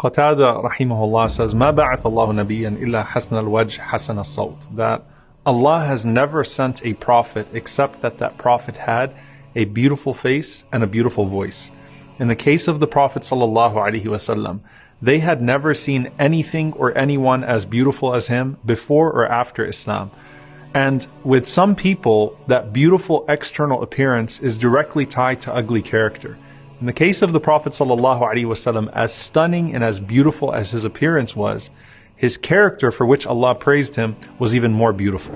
Qatada rahimahullah says, ما بعث الله نبيا إلا حسن الوجه حسن الصوت. That Allah has never sent a prophet except that that prophet had a beautiful face and a beautiful voice. In the case of the Prophet sallallahu alaihi wasallam, they had never seen anything or anyone as beautiful as him before or after Islam. And with some people, that beautiful external appearance is directly tied to ugly character. In the case of the Prophet ﷺ, as stunning and as beautiful as his appearance was, his character, for which Allah praised him, was even more beautiful.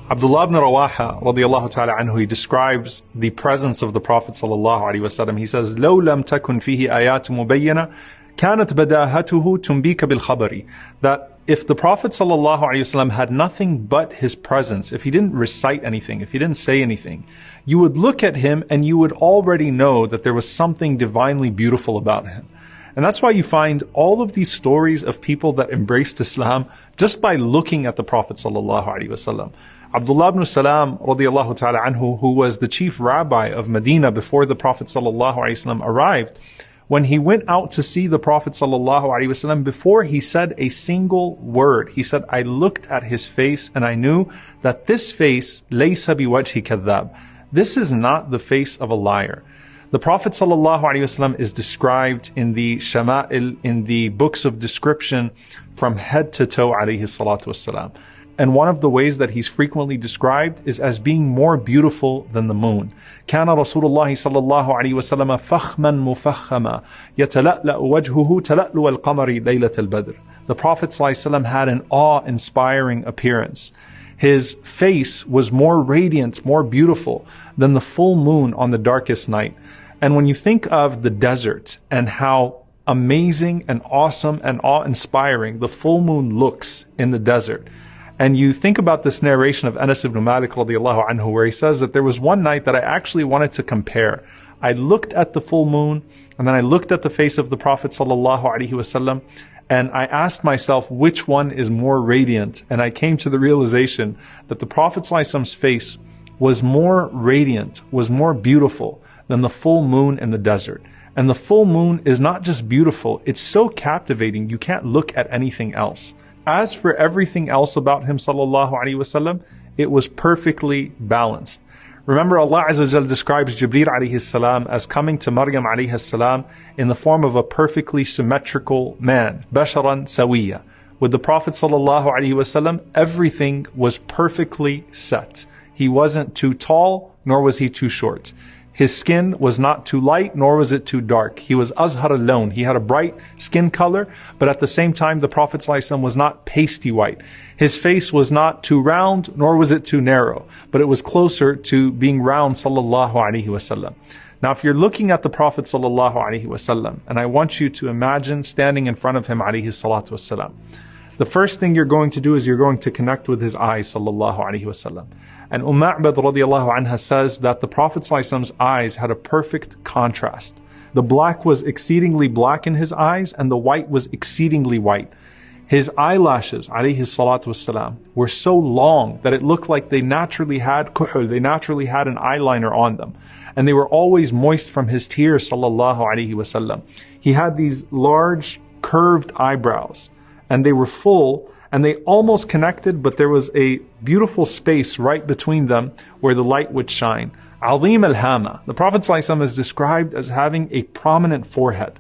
Abdullah ibn Rawaha radiyallahu ta'ala anhu, he describes the presence of the Prophet sallallahu alaihi wasallam. He says, لو لم تكن فيه آيات مبينة كانت بداهته تنبيك بالخبر. That if the Prophet sallallahu alaihi wasallam had nothing but his presence, if he didn't recite anything, if he didn't say anything, you would look at him and you would already know that there was something divinely beautiful about him. And that's why you find all of these stories of people that embraced Islam just by looking at the Prophet sallallahu alaihi wasallam. Abdullah ibn Salam radiyallahu ta'ala anhu, who was the chief rabbi of Medina before the Prophet sallallahu alaihi wasallam arrived, when he went out to see the Prophet sallallahu alaihi wasallam, before he said a single word, he said, I looked at his face and I knew that this face, laysa biwajhi kadhab. This is not the face of a liar. The Prophet ﷺ is described in the Shama'il, in the books of description, from head to toe alayhi salatu wassalam. And one of the ways that he's frequently described is as being more beautiful than the moon. كان رسول الله صلى الله عليه وسلم فخما مفخما يتلألأ وجهه تلألؤ القمر ليلة البدر. The Prophet ﷺ had an awe-inspiring appearance. His face was more radiant, more beautiful than the full moon on the darkest night. And when you think of the desert and how amazing and awesome and awe-inspiring the full moon looks in the desert, and you think about this narration of Anas ibn Malik radiyallahu anhu, where he says that there was one night that I actually wanted to compare. I looked at the full moon, and then I looked at the face of the Prophet sallallahu alaihi wasallam, and I asked myself which one is more radiant. And I came to the realization that the Prophet sallallahu alaihi wasallam's face was more radiant, was more beautiful than the full moon in the desert. And the full moon is not just beautiful, it's so captivating you can't look at anything else. As for everything else about him sallallahu alaihi wasallam, it was perfectly balanced. Remember, Allah Azza wa Jal describes Jibreel alayhi salam as coming to Maryam alayhi salam in the form of a perfectly symmetrical man, basharan sawiya. With the Prophet sallallahu alaihi wasallam, everything was perfectly set. He wasn't too tall, nor was he too short. His skin was not too light, nor was it too dark. He was azhar al-lawn. He had a bright skin color, but at the same time, the Prophet ﷺ was not pasty white. His face was not too round, nor was it too narrow, but it was closer to being round, sallallahu alaihi wasallam. Now, if you're looking at the Prophet sallallahu alaihi wasallam, and I want you to imagine standing in front of him, alayhi salatu wasalam, the first thing you're going to do is you're going to connect with his eyes, sallallahu alaihi wasallam. And Ma'bad radiyallahu anha says that the Prophet ﷺ's eyes had a perfect contrast. The black was exceedingly black in his eyes, and the white was exceedingly white. His eyelashes, alayhi salatu wasalam, were so long that it looked like they naturally had kuhul, they naturally had an eyeliner on them. And they were always moist from his tears, sallallahu alaihi wasallam. He had these large, curved eyebrows, and they were full, and they almost connected, but there was a beautiful space right between them where the light would shine. Azim al-hama. The Prophet ﷺ is described as having a prominent forehead.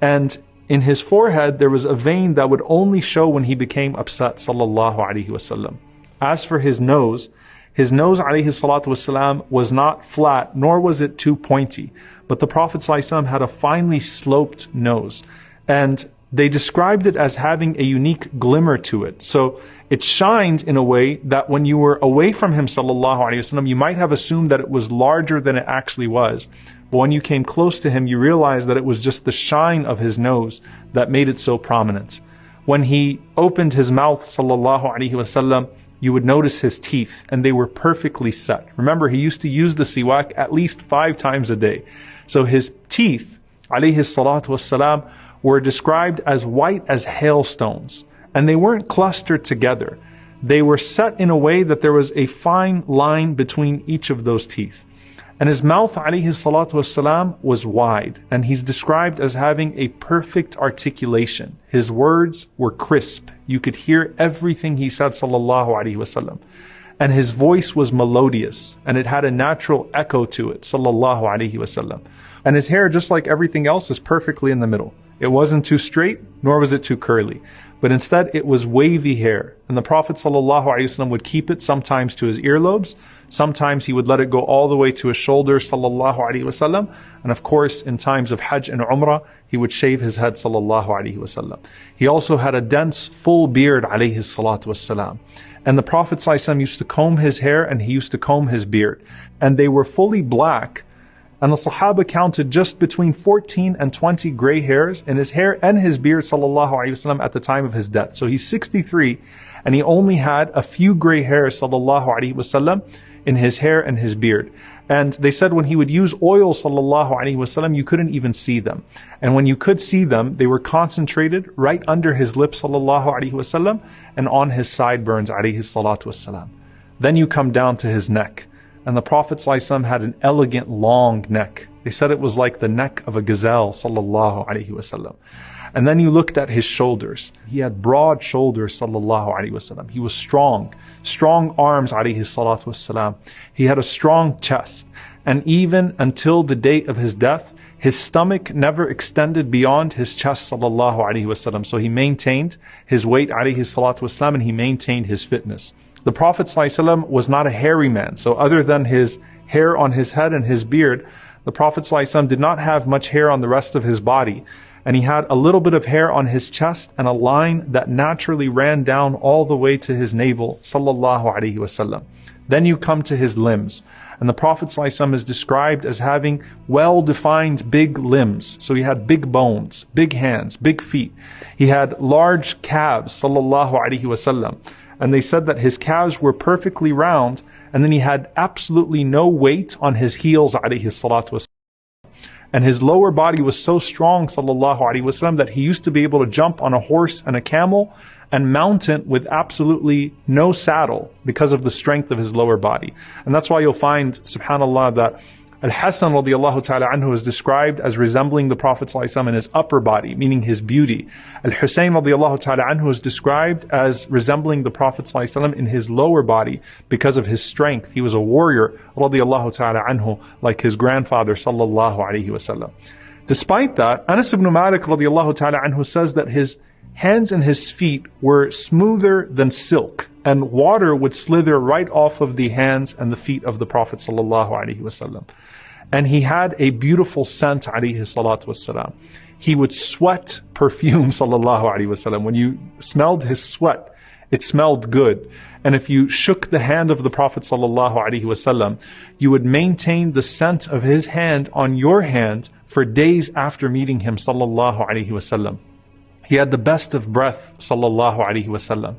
And in his forehead, there was a vein that would only show when he became upset, sallallahu alaihi wasallam. As for his nose, alayhi salatu wasalam, was not flat, nor was it too pointy. But the Prophet ﷺ had a finely sloped nose. And they described it as having a unique glimmer to it. So it shined in a way that when you were away from him, sallallahu alaihi wasallam, you might have assumed that it was larger than it actually was. But when you came close to him, you realized that it was just the shine of his nose that made it so prominent. When he opened his mouth, sallallahu alaihi wasallam, you would notice his teeth, and they were perfectly set. Remember, he used to use the siwak at least 5 times a day. So his teeth, alayhi salatu wassalam, were described as white as hailstones, and they weren't clustered together. they were set in a way that there was a fine line between each of those teeth. And his mouth, alayhi salatu wassalam, was wide. And he's described as having a perfect articulation. His words were crisp. You could hear everything he said, sallallahu alayhi wasallam. And his voice was melodious, and it had a natural echo to it, sallallahu alayhi wasallam. And his hair, just like everything else, is perfectly in the middle. It wasn't too straight, nor was it too curly. But instead, it was wavy hair. And the Prophet sallallahu alayhi wasallam would keep it sometimes to his earlobes, sometimes he would let it go all the way to his shoulders, sallallahu alayhi wasallam. And of course, in times of Hajj and Umrah, he would shave his head, sallallahu alayhi wasallam. He also had a dense, full beard, alayhi salatu wassalam. And the Prophet ﷺ used to comb his hair and he used to comb his beard. And they were fully black. And the Sahaba counted just between 14 and 20 gray hairs in his hair and his beard, sallallahu alayhi wasallam, at the time of his death. So he's 63 and he only had a few gray hairs, sallallahu alayhi wasallam, in his hair and his beard. And they said when he would use oil, sallallahu alayhi wasallam, you couldn't even see them. And when you could see them, they were concentrated right under his lips, sallallahu alayhi wasallam, and on his sideburns, alayhi salatu wasalam. Then you come down to his neck. And the Prophet ﷺ had an elegant long neck. They said it was like the neck of a gazelle, sallallahu alayhi wasallam. And then you looked at his shoulders. He had broad shoulders, sallallahu alayhi wasallam. He was strong arms, alayhi salatu wasalam. He had a strong chest. And even until the date of his death, his stomach never extended beyond his chest, sallallahu alayhi wasallam. So he maintained his weight, alayhi salatu wasalam, and he maintained his fitness. The Prophet ﷺ was not a hairy man. So other than his hair on his head and his beard, the Prophet ﷺ did not have much hair on the rest of his body. And he had a little bit of hair on his chest and a line that naturally ran down all the way to his navel, sallallahu alayhi wasallam. Then you come to his limbs. And the Prophet ﷺ is described as having well-defined big limbs. So he had big bones, big hands, big feet. He had large calves, sallallahu alayhi wasallam. And they said that his calves were perfectly round, and then he had absolutely no weight on his heels, alayhi salatu wasalam. And his lower body was so strong, sallallahu alayhi wasallam, that he used to be able to jump on a horse and a camel and mount it with absolutely no saddle because of the strength of his lower body. And that's why you'll find, subhanallah, that Al-Hasan radiallahu ta'ala anhu is described as resembling the Prophet ﷺ in his upper body, meaning his beauty. Al-Husayn radiallahu ta'ala anhu is described as resembling the Prophet ﷺ in his lower body because of his strength. He was a warrior radiallahu ta'ala anhu, like his grandfather sallallahu alayhi wasallam. Despite that, Anas ibn Malik radiallahu ta'ala anhu says that his hands and his feet were smoother than silk, and water would slither right off of the hands and the feet of the Prophet sallallahu alaihi wasallam. And he had a beautiful scent, alayhi salatu wassalam. He would sweat perfume, sallallahu alaihi wasallam. When you smelled his sweat, it smelled good. And if you shook the hand of the Prophet sallallahu alaihi wasallam, you would maintain the scent of his hand on your hand for days after meeting him, sallallahu alaihi wasallam. He had the best of breath, sallallahu alaihi wasallam.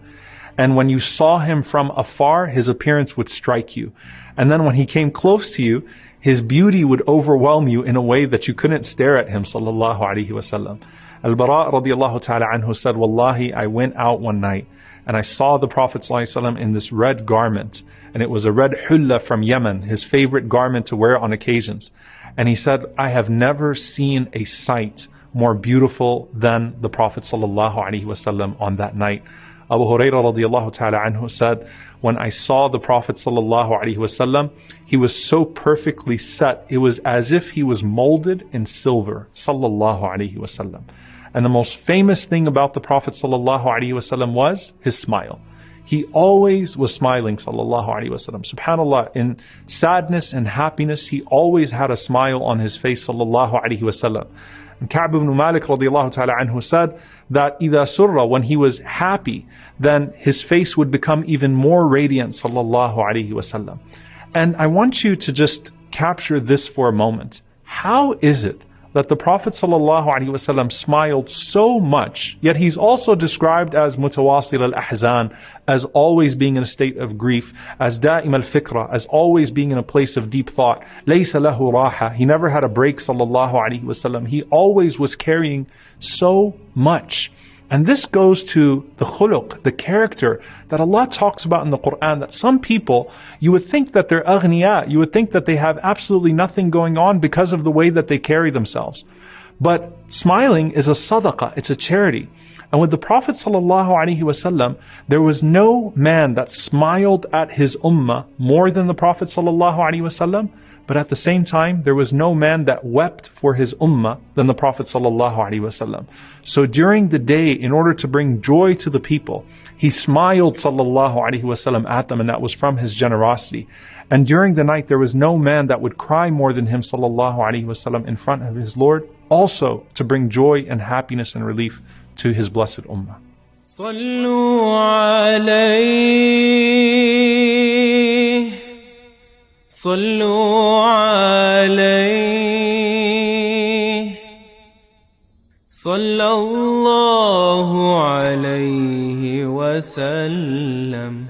And when you saw him from afar, his appearance would strike you. And then when he came close to you, his beauty would overwhelm you in a way that you couldn't stare at him, sallallahu alaihi wasallam. Al-Bara radiallahu ta'ala anhu said, Wallahi, I went out one night and I saw the Prophet sallallahu alaihi wasallam in this red garment. And it was a red hulla from Yemen, his favorite garment to wear on occasions. And he said, I have never seen a sight more beautiful than the Prophet sallallahu alaihi wasallam on that night. Abu Hurairah radiallahu ta'ala anhu said, when I saw the Prophet sallallahu alaihi wasallam, he was so perfectly set, it was as if he was molded in silver, sallallahu alaihi wasallam. And the most famous thing about the Prophet sallallahu alaihi wasallam was his smile. He always was smiling, sallallahu alaihi wasallam. SubhanAllah, in sadness and happiness, he always had a smile on his face, sallallahu alaihi wasallam. And Ka'b ibn Malik radiallahu ta'ala anhu said that إِذَا سُرَّ, when he was happy, then his face would become even more radiant, sallallahu alaihi wasallam. And I want you to just capture this for a moment. How is it that the Prophet sallallahu alaihi wasallam smiled so much, yet he's also described as mutawasil al-ahzan, as always being in a state of grief, as da'im al-fikra, as always being in a place of deep thought. Laysa lahu raha, he never had a break, sallallahu alaihi wasallam. He always was carrying so much. And this goes to the khuluq, the character that Allah talks about in the Quran, that some people, you would think that they're aghniya, you would think that they have absolutely nothing going on because of the way that they carry themselves. But smiling is a sadaqah, it's a charity. And with the Prophet ﷺ, there was no man that smiled at his ummah more than the Prophet ﷺ, but at the same time, there was no man that wept for his ummah than the Prophet ﷺ. So during the day, in order to bring joy to the people, he smiled ﷺ at them, and that was from his generosity. And during the night, there was no man that would cry more than him ﷺ in front of his Lord, also to bring joy and happiness and relief to his blessed ummah. صلوا عليه صلوا عليه صلى الله عليه وسلم